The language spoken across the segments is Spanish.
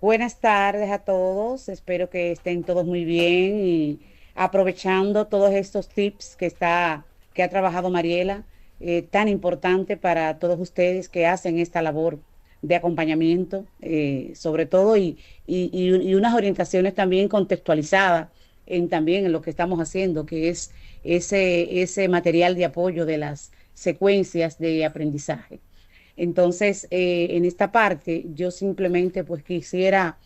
Buenas tardes a todos, espero que estén todos muy bien y aprovechando todos estos tips que ha trabajado Mariela, tan importante para todos ustedes que hacen esta labor de acompañamiento, sobre todo, y unas orientaciones también contextualizadas también en lo que estamos haciendo, que es ese material de apoyo de las secuencias de aprendizaje. Entonces, en esta parte, yo simplemente pues quisiera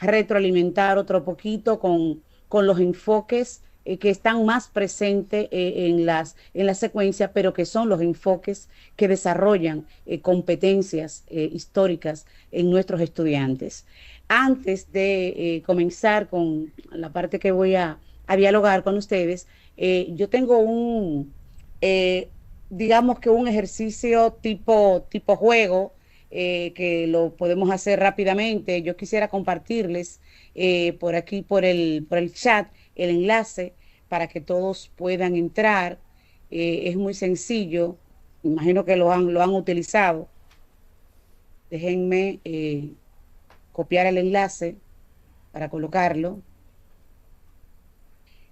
retroalimentar otro poquito con los enfoques que están más presentes en la secuencia, pero que son los enfoques que desarrollan competencias históricas en nuestros estudiantes. Antes de comenzar con la parte que a dialogar con ustedes, yo tengo eh, digamos que un ejercicio tipo juego, que lo podemos hacer rápidamente. Yo quisiera compartirles por aquí, por el chat, el enlace para que todos puedan entrar. Es muy sencillo, imagino que lo han utilizado. Déjenme copiar el enlace para colocarlo.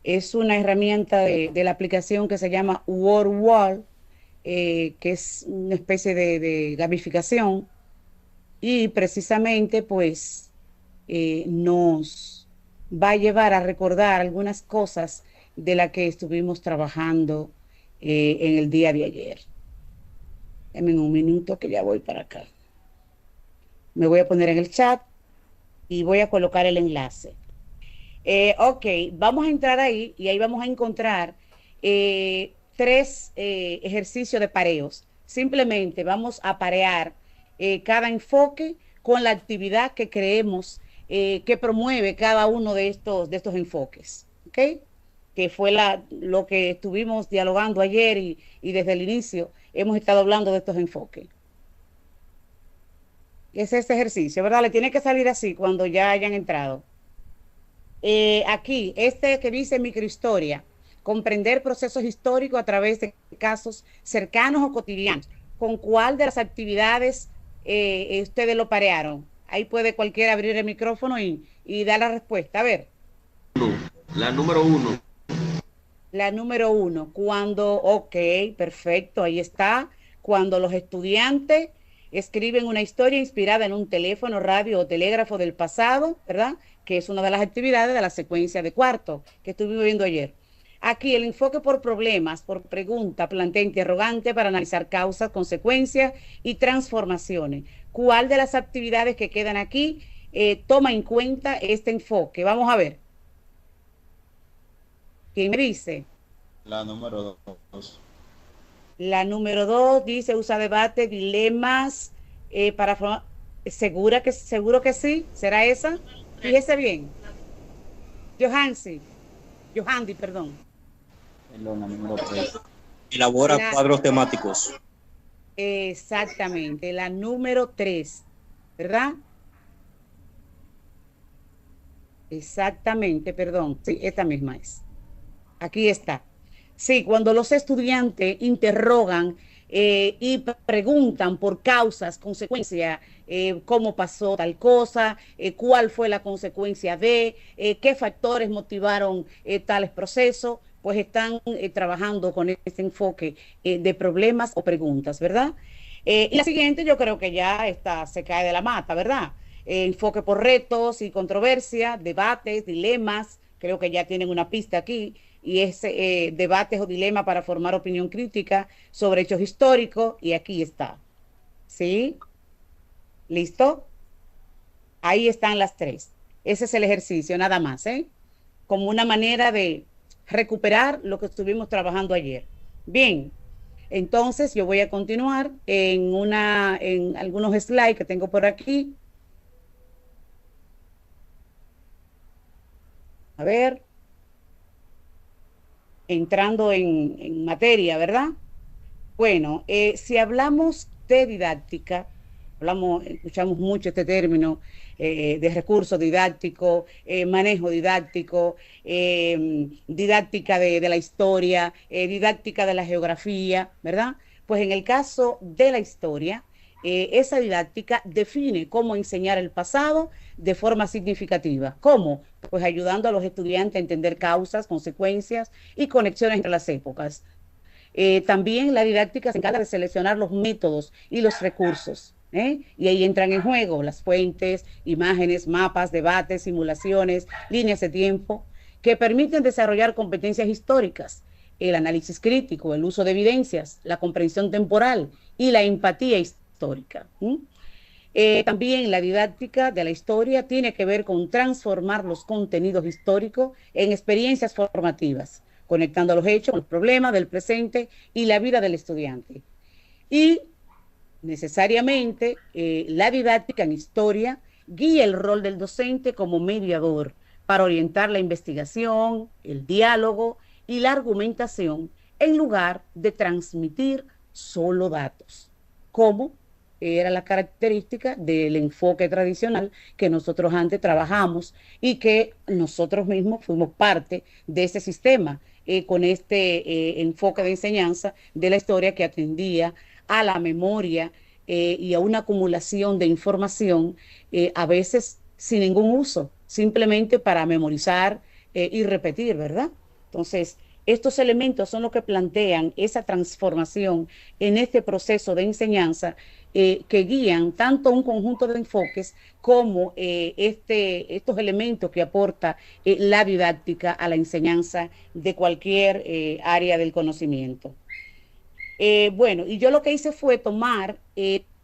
Es una herramienta de la aplicación que se llama WordWall, que es una especie de gamificación y precisamente pues nos va a llevar a recordar algunas cosas de las que estuvimos trabajando en el día de ayer. Denme un minuto que ya voy para acá. Me voy a poner en el chat y voy a colocar el enlace. Ok, vamos a entrar ahí y ahí vamos a encontrar tres ejercicios de pareos. Simplemente vamos a parear cada enfoque con la actividad que creemos que promueve cada uno de estos enfoques. ¿Ok? Que fue lo que estuvimos dialogando ayer y desde el inicio hemos estado hablando de estos enfoques. Es este ejercicio, ¿verdad? Le tiene que salir así cuando ya hayan entrado. Aquí, este que dice microhistoria, comprender procesos históricos a través de casos cercanos o cotidianos. ¿Con cuál de las actividades ustedes lo parearon? Ahí puede cualquiera abrir el micrófono y dar la respuesta. A ver, La número uno. la número uno, ok, perfecto, ahí está, cuando los estudiantes escriben una historia inspirada en un teléfono, radio o telégrafo del pasado, ¿verdad? Que es una de las actividades de la secuencia de cuarto que estuvimos viendo ayer. Aquí el enfoque por problemas, por pregunta, plantea interrogante para analizar causas, consecuencias y transformaciones. ¿Cuál de las actividades que quedan aquí toma en cuenta este enfoque? Vamos a ver. ¿Quién me dice? La número dos. La número dos dice usa debate, dilemas para formar. Seguro que sí? ¿Será esa? Fíjese bien. Johansi, Johandi, perdón. La número tres. Elabora La, cuadros temáticos. exactamente, la número tres, ¿verdad? Exactamente, perdón. Sí, esta misma es. Aquí está. Sí, cuando los estudiantes interrogan y preguntan por causas, consecuencias, cómo pasó tal cosa, cuál fue la consecuencia qué factores motivaron tales procesos, pues están trabajando con este enfoque de problemas o preguntas, ¿verdad? Y la siguiente yo creo que ya está, se cae de la mata, ¿verdad? Enfoque por retos y controversia, debates, dilemas, creo que ya tienen una pista aquí y es debates o dilemas para formar opinión crítica sobre hechos históricos, y aquí está. ¿Sí? ¿Listo? Ahí están las tres. Ese es el ejercicio, nada más, ¿eh? Como una manera de recuperar lo que estuvimos trabajando ayer. Bien, entonces yo voy a continuar en algunos slides que tengo por aquí. A ver, entrando en materia, ¿verdad? Bueno, si hablamos de didáctica, escuchamos mucho este término de recurso didáctico, manejo didáctico, didáctica de la historia, didáctica de la geografía, ¿verdad? Pues en el caso de la historia, esa didáctica define cómo enseñar el pasado de forma significativa. ¿Cómo? Pues ayudando a los estudiantes a entender causas, consecuencias y conexiones entre las épocas. También la didáctica se encarga de seleccionar los métodos y los recursos. Y ahí entran en juego las fuentes, imágenes, mapas, debates, simulaciones, líneas de tiempo, que permiten desarrollar competencias históricas, el análisis crítico, el uso de evidencias, la comprensión temporal y la empatía histórica. También la didáctica de la historia tiene que ver con transformar los contenidos históricos en experiencias formativas, conectando los hechos con los problemas del presente y la vida del estudiante. Y necesariamente la didáctica en historia guía el rol del docente como mediador para orientar la investigación, el diálogo y la argumentación en lugar de transmitir solo datos, como era la característica del enfoque tradicional que nosotros antes trabajamos y que nosotros mismos fuimos parte de ese sistema con este enfoque de enseñanza de la historia que atendía a la memoria y a una acumulación de información, a veces sin ningún uso, simplemente para memorizar y repetir, ¿verdad? Entonces, estos elementos son los que plantean esa transformación en este proceso de enseñanza que guían tanto un conjunto de enfoques como estos elementos que aporta la didáctica a la enseñanza de cualquier área del conocimiento. Bueno, y yo lo que hice fue tomar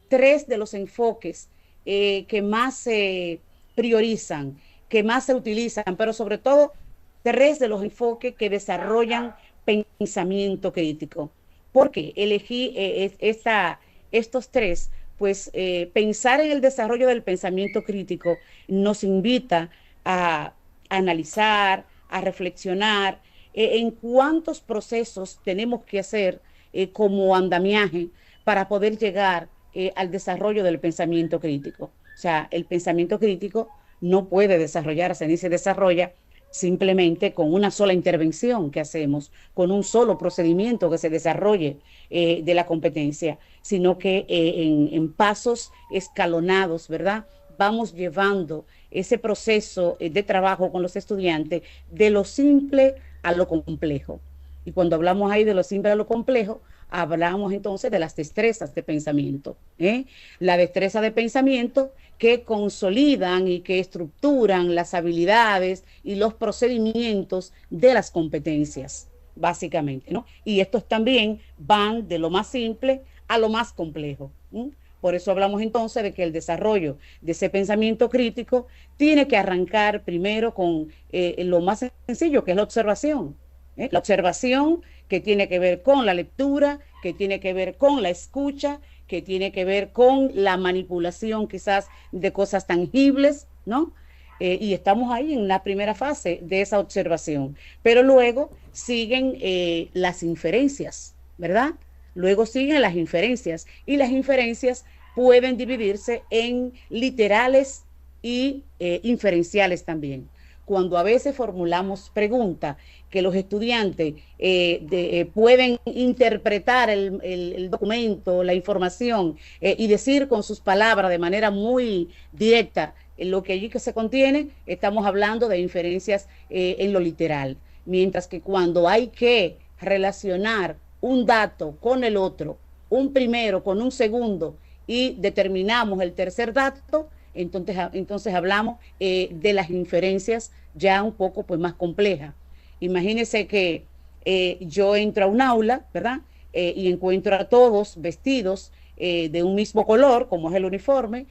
3 de los enfoques que más se priorizan, que más se utilizan, pero sobre todo 3 de los enfoques que desarrollan pensamiento crítico. ¿Por qué elegí estos 3? Pues pensar en el desarrollo del pensamiento crítico nos invita a analizar, a reflexionar en cuántos procesos tenemos que hacer como andamiaje para poder llegar al desarrollo del pensamiento crítico. O sea, el pensamiento crítico no puede desarrollarse ni se desarrolla simplemente con una sola intervención que hacemos, con un solo procedimiento que se desarrolle de la competencia, sino que en pasos escalonados, ¿verdad? Vamos llevando ese proceso de trabajo con los estudiantes de lo simple a lo complejo. Y cuando hablamos ahí de lo simple a lo complejo, hablamos entonces de las destrezas de pensamiento. La destreza de pensamiento que consolidan y que estructuran las habilidades y los procedimientos de las competencias, básicamente, ¿no? Y estos también van de lo más simple a lo más complejo. Por eso hablamos entonces de que el desarrollo de ese pensamiento crítico tiene que arrancar primero con lo más sencillo, que es la observación. La observación que tiene que ver con la lectura, que tiene que ver con la escucha, que tiene que ver con la manipulación quizás de cosas tangibles, ¿no? Y estamos ahí en la primera fase de esa observación. Pero luego siguen las inferencias, ¿verdad? Luego siguen las inferencias y las inferencias pueden dividirse en literales y inferenciales también. Cuando a veces formulamos preguntas que los estudiantes pueden interpretar el documento, la información y decir con sus palabras de manera muy directa lo que allí que se contiene, estamos hablando de inferencias en lo literal. Mientras que cuando hay que relacionar un dato con el otro, un primero con un segundo y determinamos el tercer dato, entonces hablamos de las inferencias ya un poco pues más complejas. Imagínense que yo entro a un aula, ¿verdad? Y encuentro a todos vestidos de un mismo color, como es el uniforme.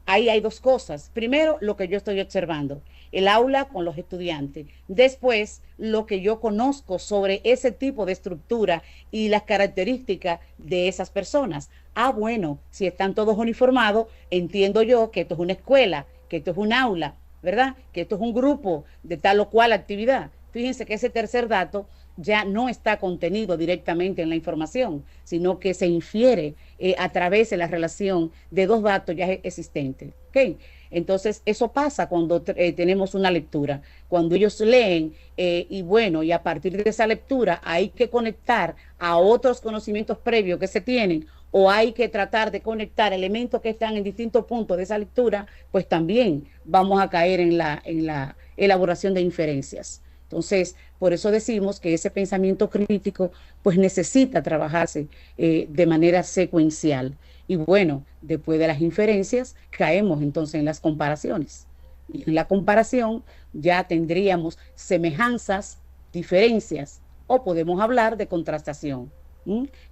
Ahí hay 2 cosas. Primero, lo que yo estoy observando, el aula con los estudiantes. Después, lo que yo conozco sobre ese tipo de estructura y las características de esas personas. Bueno, si están todos uniformados, entiendo yo que esto es una escuela, que esto es un aula, ¿verdad? Que esto es un grupo de tal o cual actividad. Fíjense que ese tercer dato ya no está contenido directamente en la información, sino que se infiere a través de la relación de 2 datos ya existentes. ¿Okay? Entonces, eso pasa cuando tenemos una lectura. Cuando ellos leen, y a partir de esa lectura hay que conectar a otros conocimientos previos que se tienen o hay que tratar de conectar elementos que están en distintos puntos de esa lectura, pues también vamos a caer en la elaboración de inferencias. Entonces, por eso decimos que ese pensamiento crítico pues necesita trabajarse de manera secuencial. Y bueno, después de las inferencias, caemos entonces en las comparaciones. Y en la comparación ya tendríamos semejanzas, diferencias, o podemos hablar de contrastación,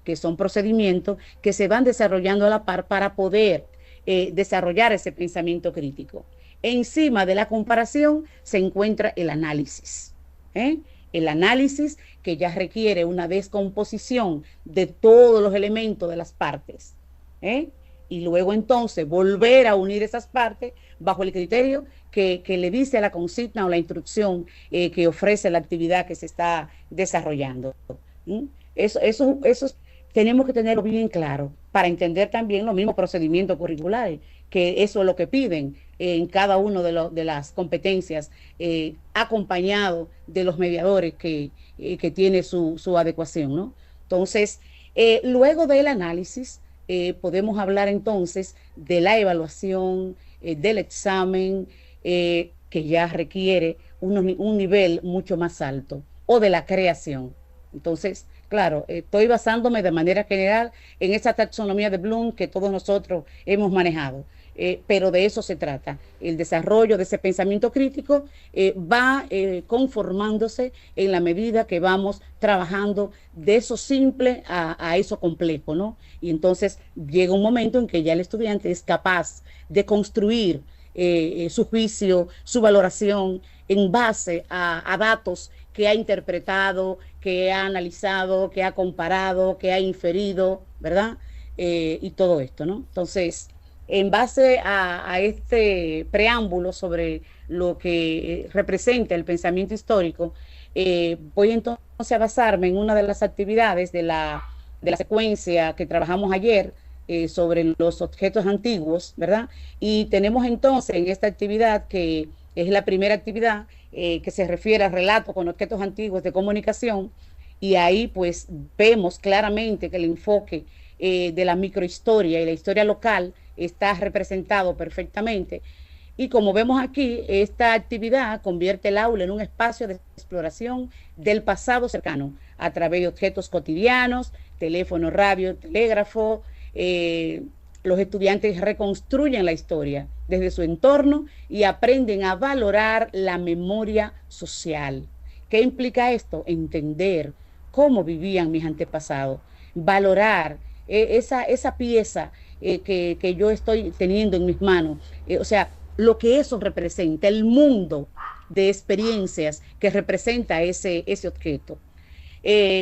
que son procedimientos que se van desarrollando a la par para poder desarrollar ese pensamiento crítico. Encima de la comparación se encuentra el análisis. El análisis que ya requiere una descomposición de todos los elementos de las partes. Y luego entonces volver a unir esas partes bajo el criterio que le dice a la consigna o la instrucción que ofrece la actividad que se está desarrollando. Eso tenemos que tenerlo bien claro para entender también los mismos procedimientos curriculares, que eso es lo que piden en cada una de las competencias, acompañado de los mediadores que tiene su adecuación, ¿no? Entonces, luego del análisis, podemos hablar entonces de la evaluación, del examen, que ya requiere un nivel mucho más alto, o de la creación. Entonces, claro, estoy basándome de manera general en esa taxonomía de Bloom que todos nosotros hemos manejado. Pero de eso se trata. El desarrollo de ese pensamiento crítico va conformándose en la medida que vamos trabajando de eso simple a eso complejo, ¿no? Y entonces llega un momento en que ya el estudiante es capaz de construir su juicio, su valoración en base a datos que ha interpretado, que ha analizado, que ha comparado, que ha inferido, ¿verdad? Y todo esto, ¿no? Entonces, en base a este preámbulo sobre lo que representa el pensamiento histórico, voy entonces a basarme en una de las actividades de la secuencia que trabajamos ayer sobre los objetos antiguos, ¿verdad? Y tenemos entonces en esta actividad, que es la primera actividad, que se refiere al relato con objetos antiguos de comunicación, y ahí pues vemos claramente que el enfoque de la microhistoria y la historia local está representado perfectamente. Y como vemos aquí, esta actividad convierte el aula en un espacio de exploración del pasado cercano a través de objetos cotidianos, teléfono, radio, telégrafo. Los estudiantes reconstruyen la historia desde su entorno y aprenden a valorar la memoria social. ¿Qué implica esto? Entender cómo vivían mis antepasados, valorar esa pieza que yo estoy teniendo en mis manos, o sea, lo que eso representa, el mundo de experiencias que representa ese objeto.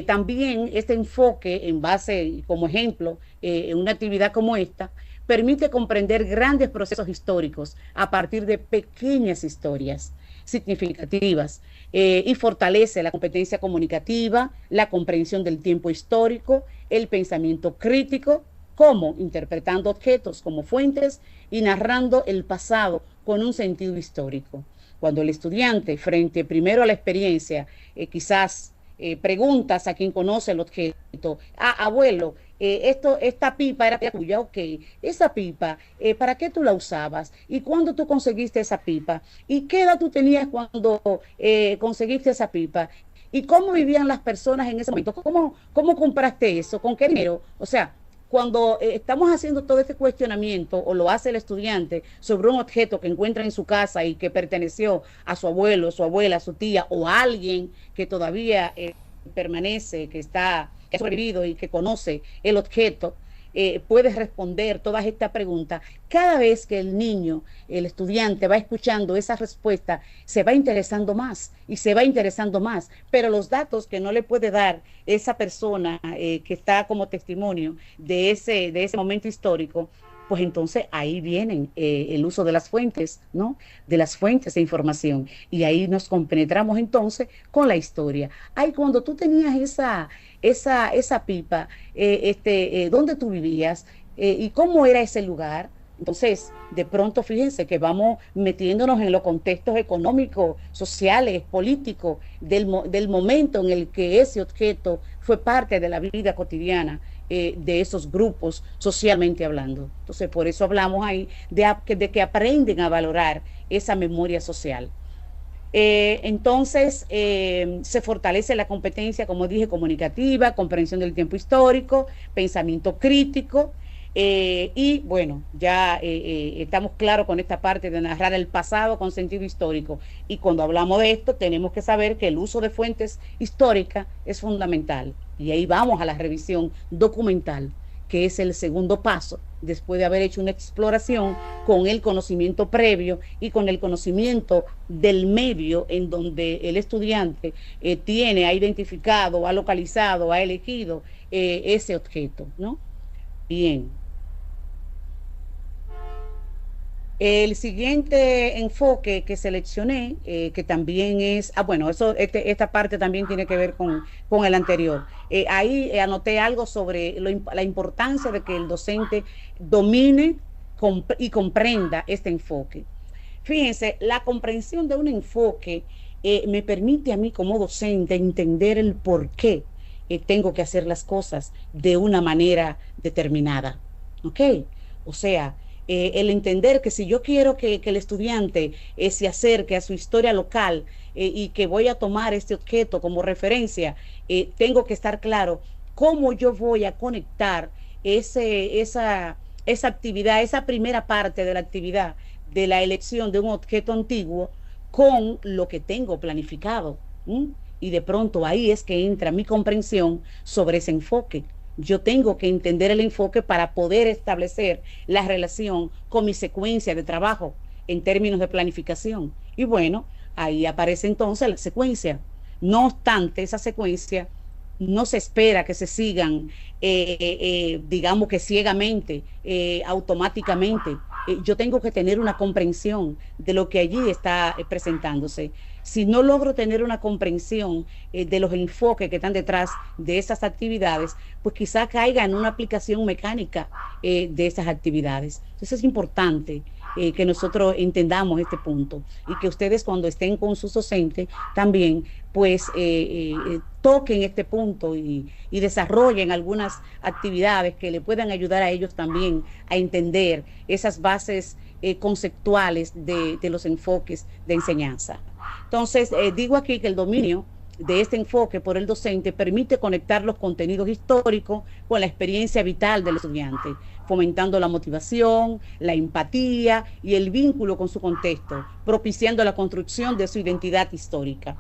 También este enfoque en base, como ejemplo, en una actividad como esta, permite comprender grandes procesos históricos a partir de pequeñas historias significativas y fortalece la competencia comunicativa, la comprensión del tiempo histórico, el pensamiento crítico, como interpretando objetos como fuentes y narrando el pasado con un sentido histórico. Cuando el estudiante, frente primero a la experiencia, quizás preguntas a quien conoce el objeto, abuelo, esta pipa era tuya, ok, esa pipa, ¿para qué tú la usabas? ¿Y cuándo tú conseguiste esa pipa? ¿Y qué edad tú tenías cuando conseguiste esa pipa? ¿Y cómo vivían las personas en ese momento? ¿Cómo compraste eso? ¿Con qué dinero? O sea, cuando estamos haciendo todo este cuestionamiento, o lo hace el estudiante, sobre un objeto que encuentra en su casa y que perteneció a su abuelo, su abuela, a su tía, o a alguien que todavía permanece, que ha sobrevivido y que conoce el objeto, puede responder todas estas preguntas. Cada vez que el niño, el estudiante, va escuchando esa respuesta, se va interesando más y se va interesando más, pero los datos que no le puede dar esa persona que está como testimonio de ese momento histórico, pues entonces ahí vienen el uso de las fuentes, ¿no? De las fuentes de información. Y ahí nos compenetramos entonces con la historia. Ay, cuando tú tenías esa pipa, ¿dónde tú vivías? ¿Y cómo era ese lugar? Entonces, de pronto, fíjense que vamos metiéndonos en los contextos económicos, sociales, políticos, del momento en el que ese objeto fue parte de la vida cotidiana de esos grupos socialmente hablando. Entonces, por eso hablamos ahí de que aprenden a valorar esa memoria social. Entonces, se fortalece la competencia, como dije, comunicativa, comprensión del tiempo histórico, pensamiento crítico, y bueno, ya estamos claros con esta parte de narrar el pasado con sentido histórico. Y cuando hablamos de esto, tenemos que saber que el uso de fuentes históricas es fundamental. Y ahí vamos a la revisión documental, que es el segundo paso, después de haber hecho una exploración con el conocimiento previo y con el conocimiento del medio en donde el estudiante ha identificado, ha localizado, ha elegido ese objeto, ¿no? Bien. El siguiente enfoque que seleccioné, que también es, bueno, esta parte también tiene que ver con el anterior. Ahí anoté algo sobre la importancia de que el docente domine y comprenda este enfoque. Fíjense, la comprensión de un enfoque me permite a mí como docente entender el por qué tengo que hacer las cosas de una manera determinada. ¿Ok? O sea, el entender que si yo quiero que el estudiante se acerque a su historia local y que voy a tomar este objeto como referencia, tengo que estar claro cómo yo voy a conectar esa actividad, esa primera parte de la actividad de la elección de un objeto antiguo con lo que tengo planificado. Y de pronto ahí es que entra mi comprensión sobre ese enfoque. Yo tengo que entender el enfoque para poder establecer la relación con mi secuencia de trabajo en términos de planificación. Y bueno, ahí aparece entonces la secuencia. No obstante, esa secuencia no se espera que se sigan, digamos que ciegamente, automáticamente. Yo tengo que tener una comprensión de lo que allí está presentándose. Si no logro tener una comprensión de los enfoques que están detrás de esas actividades, pues quizá caiga en una aplicación mecánica de esas actividades. Entonces es importante que nosotros entendamos este punto y que ustedes cuando estén con sus docentes también pues toquen este punto y desarrollen algunas actividades que le puedan ayudar a ellos también a entender esas bases conceptuales de los enfoques de enseñanza. Entonces, digo aquí que el dominio de este enfoque por el docente permite conectar los contenidos históricos con la experiencia vital del estudiante, fomentando la motivación, la empatía y el vínculo con su contexto, propiciando la construcción de su identidad histórica.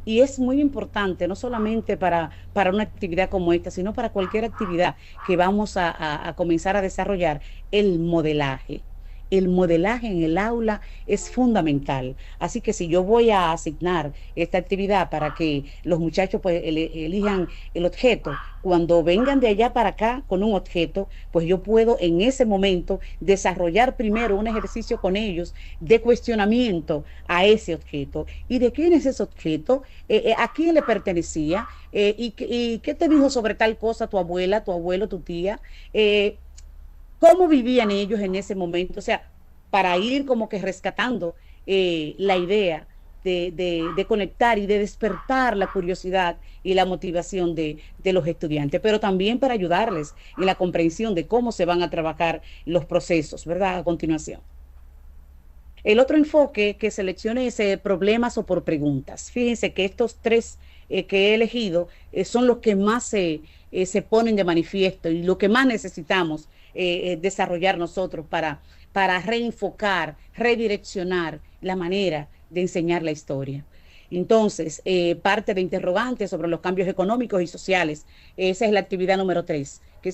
Y es muy importante, no solamente para una actividad como esta, sino para cualquier actividad que vamos a comenzar a desarrollar, el modelaje. El modelaje en el aula es fundamental. Así que si yo voy a asignar esta actividad para que los muchachos pues, elijan el objeto, cuando vengan de allá para acá con un objeto, pues yo puedo en ese momento desarrollar primero un ejercicio con ellos de cuestionamiento a ese objeto. ¿Y de quién es ese objeto? ¿A quién le pertenecía? ¿Y qué te dijo sobre tal cosa tu abuela, tu abuelo, tu tía? ¿Cómo vivían ellos en ese momento? O sea, para ir como que rescatando la idea de conectar y de despertar la curiosidad y la motivación de los estudiantes, pero también para ayudarles en la comprensión de cómo se van a trabajar los procesos, ¿verdad? A continuación. El otro enfoque que seleccione es problemas o por preguntas. Fíjense que estos tres que he elegido son los que más se ponen de manifiesto y lo que más necesitamos desarrollar nosotros para reenfocar, redireccionar la manera de enseñar la historia. Entonces, parte de interrogantes sobre los cambios económicos y sociales. Esa es la actividad número 3, que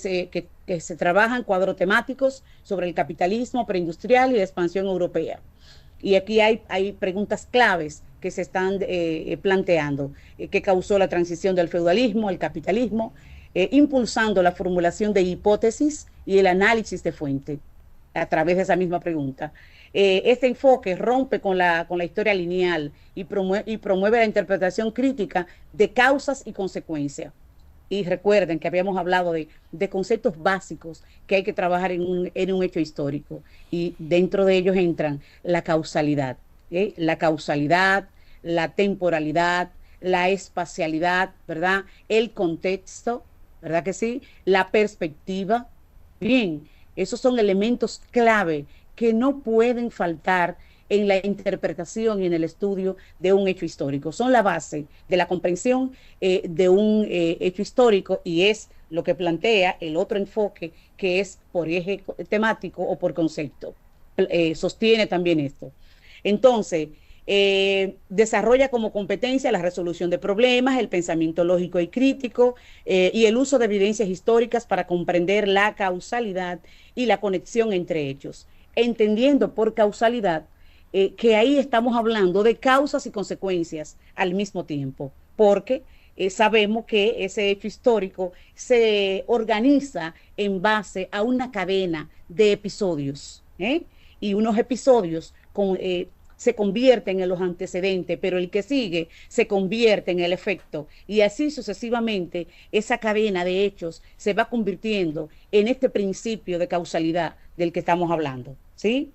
se trabajan cuadros temáticos sobre el capitalismo preindustrial y la expansión europea. Y aquí hay preguntas claves que se están planteando, que causó la transición del feudalismo al capitalismo, impulsando la formulación de hipótesis y el análisis de fuente a través de esa misma pregunta. Este enfoque rompe con la historia lineal y promueve la interpretación crítica de causas y consecuencias. Y recuerden que habíamos hablado de conceptos básicos que hay que trabajar en un hecho histórico. Y dentro de ellos entran la causalidad, la temporalidad, la espacialidad, ¿verdad? El contexto, ¿verdad que sí? La perspectiva. Bien, esos son elementos clave que no pueden faltar en la interpretación y en el estudio de un hecho histórico. Son la base de la comprensión de un hecho histórico y es lo que plantea el otro enfoque que es por eje temático o por concepto. Sostiene también esto. Entonces, desarrolla como competencia la resolución de problemas, el pensamiento lógico y crítico y el uso de evidencias históricas para comprender la causalidad y la conexión entre hechos, entendiendo por causalidad que ahí estamos hablando de causas y consecuencias al mismo tiempo, porque sabemos que ese hecho histórico se organiza en base a una cadena de episodios, y unos episodios se convierten en los antecedentes, pero el que sigue se convierte en el efecto. Y así sucesivamente, esa cadena de hechos se va convirtiendo en este principio de causalidad del que estamos hablando, ¿sí?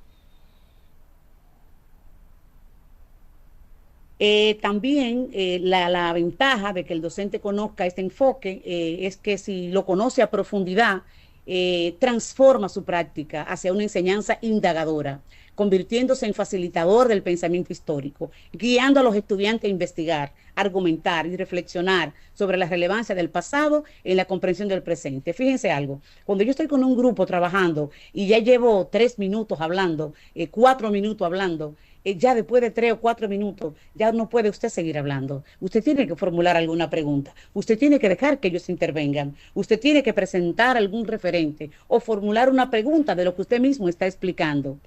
También la ventaja de que el docente conozca este enfoque es que si lo conoce a profundidad, transforma su práctica hacia una enseñanza indagadora, convirtiéndose en facilitador del pensamiento histórico, guiando a los estudiantes a investigar, argumentar y reflexionar sobre la relevancia del pasado en la comprensión del presente. Fíjense algo, cuando yo estoy con un grupo trabajando y ya llevo 3 minutos hablando, 4 minutos hablando, ya después de 3 o 4 minutos, ya no puede usted seguir hablando. Usted tiene que formular alguna pregunta. Usted tiene que dejar que ellos intervengan. Usted tiene que presentar algún referente o formular una pregunta de lo que usted mismo está explicando,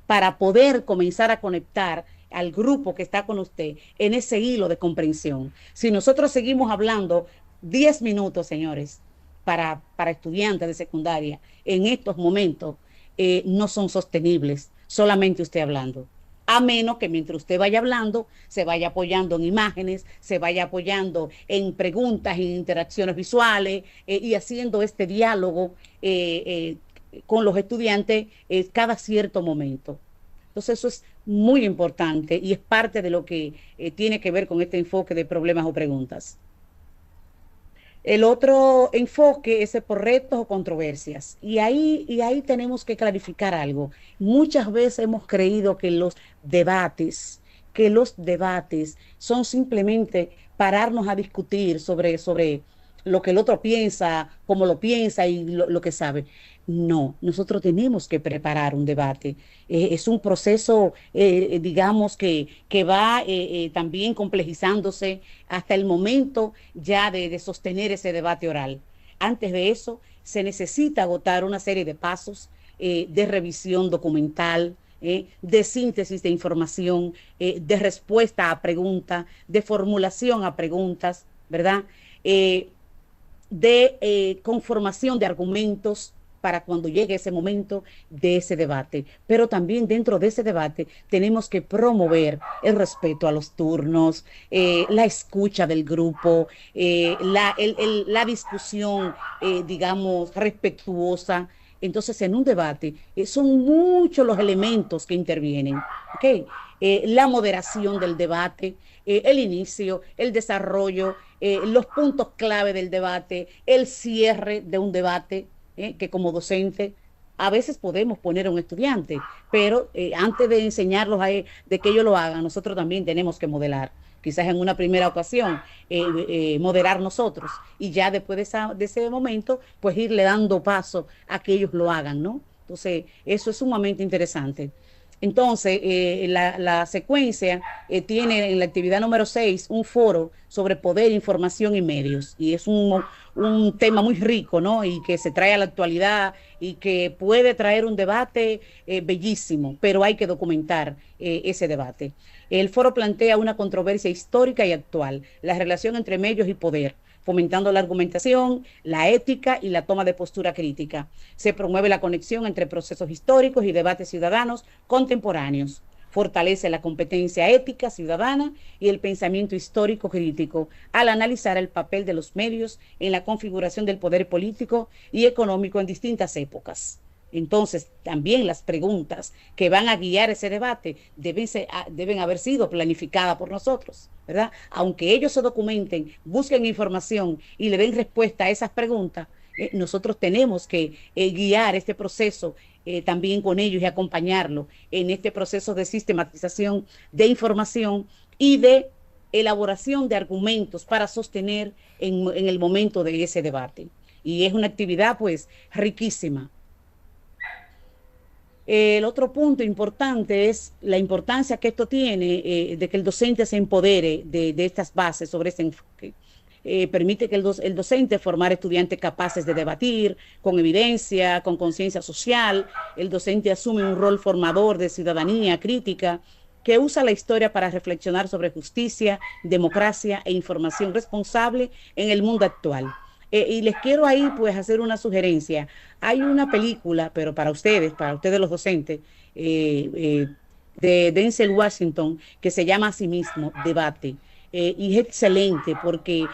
para poder comenzar a conectar al grupo que está con usted en ese hilo de comprensión. Si nosotros seguimos hablando 10 minutos, señores, para estudiantes de secundaria, en estos momentos no son sostenibles, solamente usted hablando. A menos que mientras usted vaya hablando, se vaya apoyando en imágenes, se vaya apoyando en preguntas, en interacciones visuales y haciendo este diálogo con los estudiantes cada cierto momento. Entonces eso es muy importante y es parte de lo que tiene que ver con este enfoque de problemas o preguntas. El otro enfoque es por retos o controversias. Y ahí tenemos que clarificar algo. Muchas veces hemos creído que los debates son simplemente pararnos a discutir sobre lo que el otro piensa, cómo lo piensa y lo que sabe. No, nosotros tenemos que preparar un debate. Es un proceso, digamos, que va también complejizándose hasta el momento ya de sostener ese debate oral. Antes de eso, se necesita agotar una serie de pasos de revisión documental, de síntesis de información, de respuesta a preguntas, de formulación a preguntas, ¿verdad? De conformación de argumentos para cuando llegue ese momento de ese debate. Pero también dentro de ese debate tenemos que promover el respeto a los turnos, la escucha del grupo, la discusión, digamos, respetuosa. Entonces, en un debate son muchos los elementos que intervienen, ¿ok? La moderación del debate, el inicio, el desarrollo, los puntos clave del debate, el cierre de un debate, que como docente a veces podemos poner a un estudiante, pero antes de enseñarlos de que ellos lo hagan, nosotros también tenemos que modelar. Quizás en una primera ocasión moderar nosotros y ya después de ese momento pues irle dando paso a que ellos lo hagan, ¿no? Entonces eso es sumamente interesante. Entonces, la secuencia tiene en la actividad número 6 un foro sobre poder, información y medios. Y es un tema muy rico, ¿no? Y que se trae a la actualidad y que puede traer un debate bellísimo, pero hay que documentar ese debate. El foro plantea una controversia histórica y actual, la relación entre medios y poder, fomentando la argumentación, la ética y la toma de postura crítica. Se promueve la conexión entre procesos históricos y debates ciudadanos contemporáneos. Fortalece la competencia ética ciudadana y el pensamiento histórico crítico al analizar el papel de los medios en la configuración del poder político y económico en distintas épocas. Entonces, también las preguntas que van a guiar ese debate deben haber sido planificadas por nosotros, ¿verdad? Aunque ellos se documenten, busquen información y le den respuesta a esas preguntas, nosotros tenemos que guiar este proceso también con ellos y acompañarlo en este proceso de sistematización de información y de elaboración de argumentos para sostener en el momento de ese debate. Y es una actividad pues riquísima. El otro punto importante es la importancia que esto tiene de que el docente se empodere de estas bases sobre este enfoque. Permite que el docente formar estudiantes capaces de debatir con evidencia, con conciencia social. El docente asume un rol formador de ciudadanía crítica que usa la historia para reflexionar sobre justicia, democracia e información responsable en el mundo actual. Y les quiero ahí pues hacer una sugerencia. Hay una película, pero para ustedes los docentes, de Denzel Washington, que se llama a sí mismo Debate. Y es excelente porque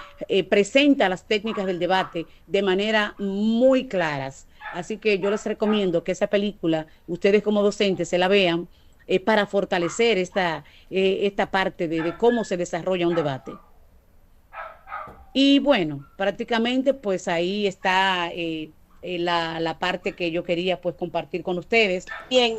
presenta las técnicas del debate de manera muy claras. Así que yo les recomiendo que esa película, ustedes como docentes se la vean para fortalecer esta parte de cómo se desarrolla un debate. Y bueno, prácticamente pues ahí está la parte que yo quería pues compartir con ustedes. Bien,